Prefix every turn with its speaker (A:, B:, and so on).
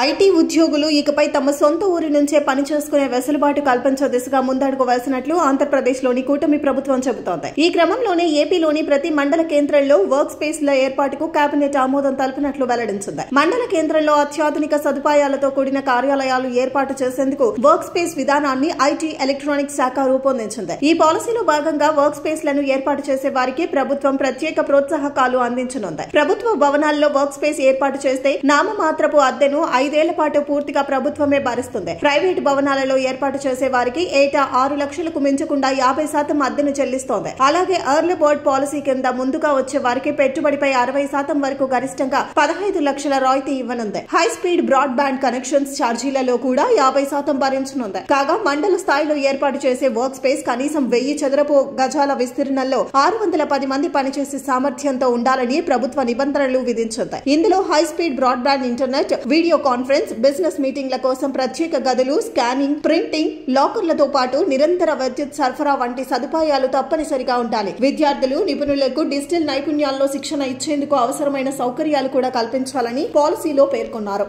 A: IT ఉద్యోగులు ఇకపై తమ సొంత ఊరి నుంచే పని చేసుకునే వెసులుబాటు కల్పించే దిశగా ముందడుగు వేసినట్లు ఆంధ్రప్రదేశ్లోని కూటమి ప్రభుత్వం చెబుతోంది. ఈ క్రమంలోనే ఏపీలోని ప్రతి మండల కేంద్రంలో వర్క్ స్పేస్ల ఏర్పాటుకు కేబినెట్ ఆమోదం తెలిపినట్లు వెల్లడించింది. మండల కేంద్రంలో అత్యాధునిక సదుపాయాలతో కూడిన కార్యాలయాలు ఏర్పాటు చేసేందుకు వర్క్ స్పేస్ విధానాన్ని ఐటీ ఎలక్ట్రానిక్స్ శాఖ రూపొందించింది. ఈ పాలసీలో భాగంగా వర్క్ స్పేస్లను ఏర్పాటు చేసే వారికి ప్రభుత్వం ప్రత్యేక ప్రోత్సాహకాలు అందించనుంది. ప్రభుత్వ భవనాల్లో వర్క్ స్పేస్ ఏర్పాటు చేస్తే నామమాత్రపు అద్దెను 5 ఏళ్ల పాటు పూర్తిగా ప్రభుత్వమే భరిస్తుంది. ప్రైవేటు భవనాలలో ఏర్పాటు చేసే వారికి ఏటా 6 లక్షలకు మించకుండా 50% అద్దెను చెల్లిస్తోంది. అలాగే ఎర్లీ బర్డ్ పాలసీ కింద ముందుగా వచ్చే వారికి పెట్టుబడిపై 60% వరకు గరిష్టంగా 15 లక్షల రాయితీ ఇవ్వనుంది. High speed broadband connections ఛార్జీలలో కూడా 50% భరించనుంది. కాగా మండల స్థాయిలో ఏర్పాటు చేసే వర్క్ స్పేస్ కనీసం 1000 చదరపు గజాల విస్తీర్ణంలో 610 మంది పనిచేసే సామర్థ్యంతో ఉండాలని ప్రభుత్వ నిబంధనలు విధించింది. ఇందులో high speed broadband internet, video conference, business మీటింగ్ల కోసం ప్రత్యేక గదులు, స్కానింగ్, ప్రింటింగ్, లాకర్లతో పాటు నిరంతర విద్యుత్ సరఫరా వంటి సదుపాయాలు తప్పనిసరిగా ఉండాలి. విద్యార్థులు, నిపుణులకు డిజిటల్ నైపుణ్యాల్లో శిక్షణ ఇచ్చేందుకు అవసరమైన సౌకర్యాలు కూడా కల్పించాలని పాలసీలో పేర్కొన్నారు.